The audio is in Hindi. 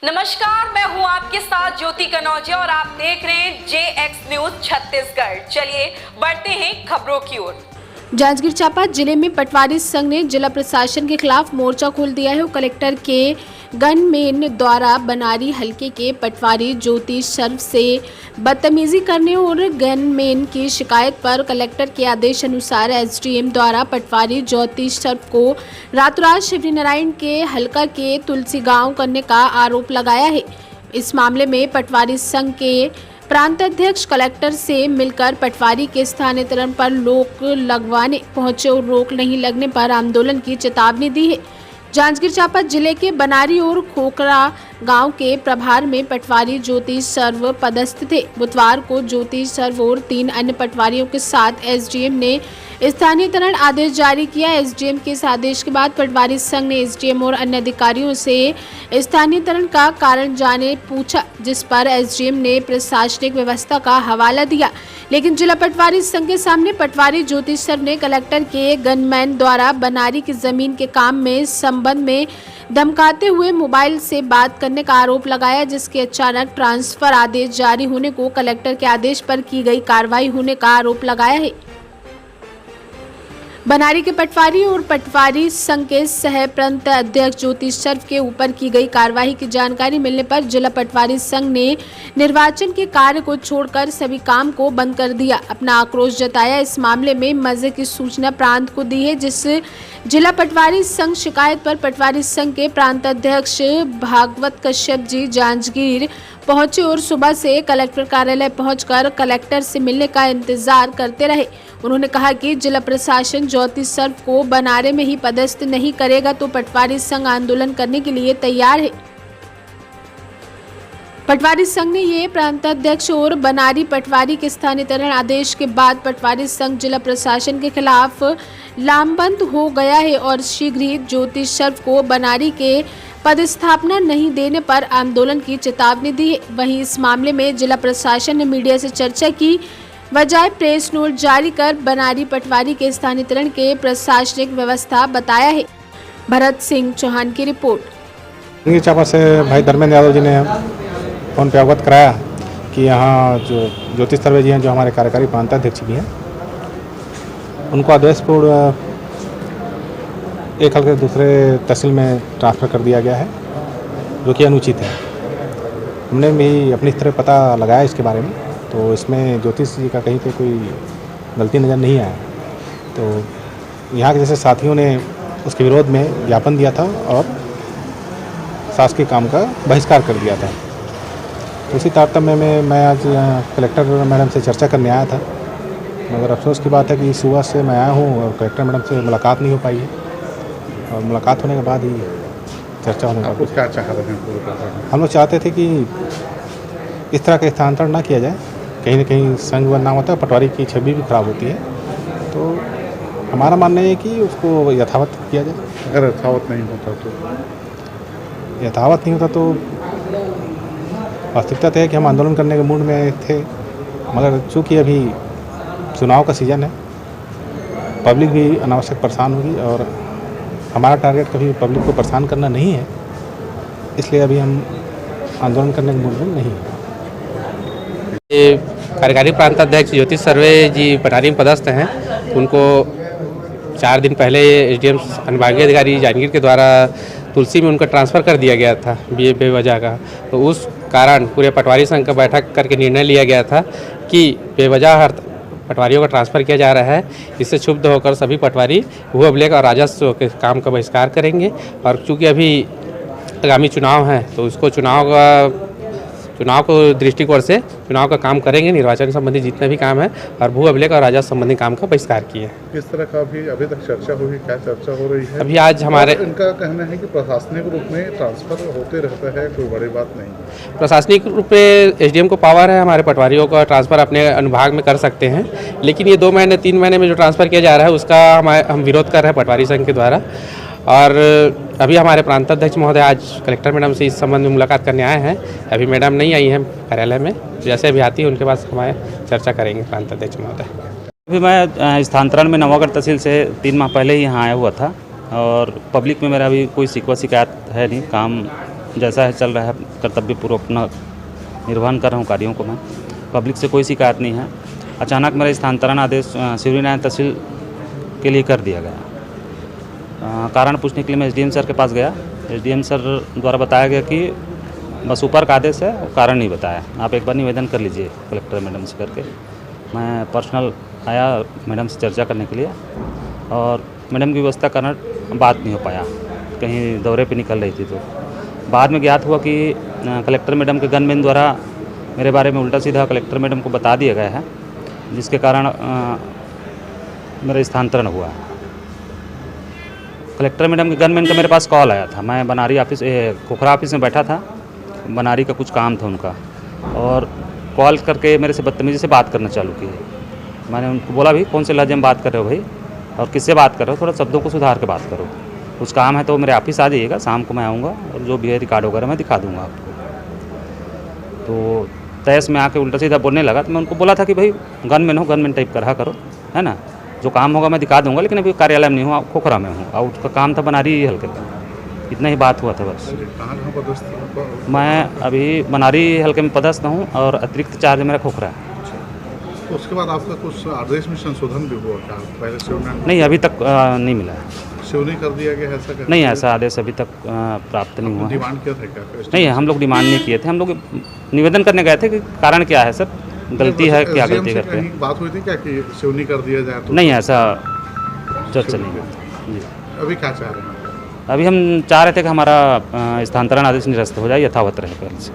नमस्कार, मैं हूं आपके साथ ज्योति कनौजिया और आप देख रहे हैं JX न्यूज छत्तीसगढ़। चलिए बढ़ते हैं खबरों की ओर। जांजगीर चांपा जिले में पटवारी संघ ने जिला प्रशासन के खिलाफ मोर्चा खोल दिया है। कलेक्टर के गनमैन द्वारा बनारी हलके के पटवारी ज्योति सर्व से बदतमीजी करने और गनमैन की शिकायत पर कलेक्टर के आदेश अनुसार SDM द्वारा पटवारी ज्योति सर्व को रातों रात शिवनारायण के हलका के तुलसी गांव करने का आरोप लगाया है। इस मामले में पटवारी संघ के प्रांत अध्यक्ष कलेक्टर से मिलकर पटवारी के स्थानांतरण पर रोक लगवाने पहुंचे और रोक नहीं लगने पर आंदोलन की चेतावनी दी है। जांजगीर चांपा जिले के बनारी और खोखरा गांव के प्रभार में पटवारी ज्योति सर्व पदस्थ थे। बुधवार को ज्योति सर्व और 3 अन्य पटवारियों के साथ SDM ने स्थानांतरण आदेश जारी किया। SDM के इस आदेश के बाद पटवारी संघ ने SDM और अन्य अधिकारियों से स्थानांतरण का कारण जाने पूछा, जिस पर SDM ने प्रशासनिक व्यवस्था का हवाला दिया। लेकिन जिला पटवारी संघ के सामने पटवारी ज्योति सर्व ने कलेक्टर के गनमैन द्वारा बनारी की जमीन के काम में संबंध में धमकाते हुए मोबाइल से बात करने का आरोप लगाया, जिसके अचानक ट्रांसफर आदेश जारी होने को कलेक्टर के आदेश पर की गई कार्रवाई होने का आरोप लगाया है। बनारी के पटवारी और पटवारी संघ के सह प्रांत अध्यक्ष ज्योति सर्व के ऊपर की गई कार्रवाई की जानकारी मिलने पर जिला पटवारी संघ ने निर्वाचन के कार्य को छोड़कर सभी काम को बंद कर दिया, अपना आक्रोश जताया। इस मामले में मजे की सूचना प्रांत को दी है, जिस जिला पटवारी संघ शिकायत पर पटवारी संघ के प्रांत अध्यक्ष भागवत कश्यप जी जांजगीर पहुंचे और सुबह से कलेक्टर कार्यालय पहुंचकर कलेक्टर से मिलने का इंतजार करते रहे। उन्होंने कहा कि जिला प्रशासन ज्योति सर्व को बनारे में ही पदस्थ नहीं करेगा तो पटवारी संघ आंदोलन करने के लिए तैयार है। पटवारी संघ ने ये प्रांताध्यक्ष और बनारी पटवारी के स्थानांतरण आदेश के बाद पटवारी संघ जिला प्रशासन के खिलाफ लामबंद हो गया है और शीघ्र ही ज्योति सर्व को बनारी के पदस्थापना नहीं देने पर आंदोलन की चेतावनी दी है। वहीं इस मामले में जिला प्रशासन ने मीडिया से चर्चा की बजाय प्रेस नोट जारी कर बनारी पटवारी के स्थानांतरण के प्रशासनिक व्यवस्था बताया है। भरत सिंह चौहान की रिपोर्ट। जांजगीर चांपा से भाई धर्मेंद्र यादव जी ने फोन पे अवगत कराया कि यहाँ जो ज्योति सर्वे जी हैं, जो हमारे कार्यकारी प्रांताध्यक्ष भी हैं, उनको आदेशपूर्ण एक हल्के दूसरे तहसील में ट्रांसफ़र कर दिया गया है, जो कि अनुचित है। हमने भी अपनी तरह पता लगाया इसके बारे में, तो इसमें ज्योतिष जी का कहीं पे कोई गलती नज़र नहीं आया। तो यहाँ के जैसे साथियों ने उसके विरोध में ज्ञापन दिया था और शासकीय काम का बहिष्कार कर दिया था। तो उसी तारतम्य में मैं आज कलेक्टर मैडम से चर्चा करने आया था, मगर अफसोस की बात है कि सुबह से मैं आया हूँ और कलेक्टर मैडम से मुलाकात नहीं हो पाई है, और मुलाकात होने के बाद ही चर्चा होने का। क्या चाह रहे हैं? हम लोग चाहते थे कि इस तरह का स्थानांतरण ना किया जाए, कहीं ना कहीं संघ बदनाम होता है, पटवारी की छवि भी खराब होती है। तो हमारा मानना है कि उसको यथावत किया जाए। अगर यथावत नहीं होता तो वास्तविकता है कि हम आंदोलन करने के मूड में थे, मगर चूँकि अभी चुनाव का सीज़न है, पब्लिक भी अनावश्यक परेशान होगी और हमारा टारगेट कभी पब्लिक को परेशान करना नहीं है, इसलिए अभी हम आंदोलन करने के मूड में नहीं है। कार्यकारी प्रांताध्यक्ष ज्योति सर्वे जी बनारी में पदस्थ हैं। उनको 4 दिन पहले SDM अनुभागीय अधिकारी जांजगीर के द्वारा तुलसी में उनका ट्रांसफ़र कर दिया गया था बेवजह का। तो उस कारण पूरे पटवारी संघ का बैठक करके निर्णय लिया गया था कि बेवजह पटवारियों का ट्रांसफ़र किया जा रहा है। इससे क्षुब्ध होकर सभी पटवारी भू अभिलेख और राजस्व के काम का बहिष्कार करेंगे। और चूँकि अभी आगामी चुनाव है तो उसको चुनाव को दृष्टिकोण से चुनाव का काम करेंगे, निर्वाचन संबंधी जितने भी काम है, और भू अभिलेख और राजस्व संबंधी काम का बहिष्कार किए। किस तरह का अभी तक चर्चा हुई, क्या चर्चा हो रही है? अभी आज हमारे इनका कहना है कि प्रशासनिक रूप में ट्रांसफर होते रहता है, कोई बड़ी बात नहीं। प्रशासनिक रूप में SDM को पावर है, हमारे पटवारियों का ट्रांसफ़र अपने अनुभाग में कर सकते हैं, लेकिन ये 2 महीने 3 महीने में जो ट्रांसफ़र किया जा रहा है उसका हम विरोध कर रहे हैं पटवारी संघ के द्वारा। और अभी हमारे प्रांताध्यक्ष महोदय आज कलेक्टर मैडम से इस संबंध में मुलाकात करने आए हैं। अभी मैडम नहीं आई हैं कार्यालय में, जैसे अभी आती है उनके पास हमारे चर्चा करेंगे प्रांताध्यक्ष महोदय। अभी मैं स्थानांतरण में नवागढ़ तहसील से 3 माह पहले ही यहाँ आया हुआ था और पब्लिक में मेरा अभी कोई शिकवा शिकायत है नहीं, काम जैसा है चल रहा है, कर्तव्य पूर्वक अपना निर्वहन कर रहा हूँ कार्यों को मैं। पब्लिक से कोई शिकायत नहीं है। अचानक मेरा स्थानांतरण आदेश शिवरीनारायण तहसील के लिए कर दिया गया। कारण पूछने के लिए मैं एसडीएम सर के पास गया। एसडीएम सर द्वारा बताया गया कि बस ऊपर का आदेश है, कारण नहीं बताया, आप एक बार निवेदन कर लीजिए कलेक्टर मैडम से करके। मैं पर्सनल आया मैडम से चर्चा करने के लिए और मैडम की व्यवस्था करना बात नहीं हो पाया, कहीं दौरे पे निकल रही थी। तो बाद में ज्ञात हुआ कि कलेक्टर मैडम के गनमैन द्वारा मेरे बारे में उल्टा सीधा कलेक्टर मैडम को बता दिया गया है, जिसके कारण मेरा स्थानांतरण हुआ। कलेक्टर मैडम के गनमैन का मेरे पास कॉल आया था। मैं बनारी ऑफिस खोखरा ऑफिस में बैठा था, बनारी का कुछ काम था उनका, और कॉल करके मेरे से बदतमीजी से बात करना चालू की। मैंने उनको बोला भाई कौन से लहजे में बात कर रहे हो भाई, और किससे बात कर रहे हो, थोड़ा शब्दों को सुधार के बात करो। कुछ काम है तो मेरे ऑफिस आ जाइएगा, शाम को मैं आऊँगा और जो भी है रिकॉर्ड वगैरह मैं दिखा दूँगा आपको। तो तहस में आके उल्टा सीधा बोलने लगा। तो मैं उनको बोला था कि भाई गनमैन हो, गनमैन टाइप करा करो, है ना, जो काम होगा मैं दिखा दूंगा, लेकिन अभी कार्यालय में नहीं हूँ, खोखरा में हूँ, और उसका काम था बनारी हल्के का। इतना ही बात हुआ था बस। कहाँ पदस्थ हैं? मैं अभी बनारी हल्के में पदस्थ हूँ और अतिरिक्त चार्ज मेरा खोखरा है। तो उसके बाद आपका कुछ आदेश में संशोधन भी हुआ क्या? पहले शिवनारायण नहीं, अभी तक नहीं मिला है। शिवनी कर दिया गया, ऐसा क्या? नहीं, ऐसा आदेश अभी तक प्राप्त नहीं हुआ है। डिमांड किया था क्या? नहीं, हम लोग डिमांड नहीं किए थे। हम लोग निवेदन करने गए थे कि कारण क्या है सर, गलती है, क्या गलती करते हैं। बात हुई थी क्या कि शिवनी कर दिया जाए? तो नहीं, ऐसा चर्चा नहीं हुई जी। अभी क्या चाह रहे हैं? अभी हम चाह रहे थे कि हमारा स्थानांतरण आदेश निरस्त हो जाए, यथावत रहे पहले से।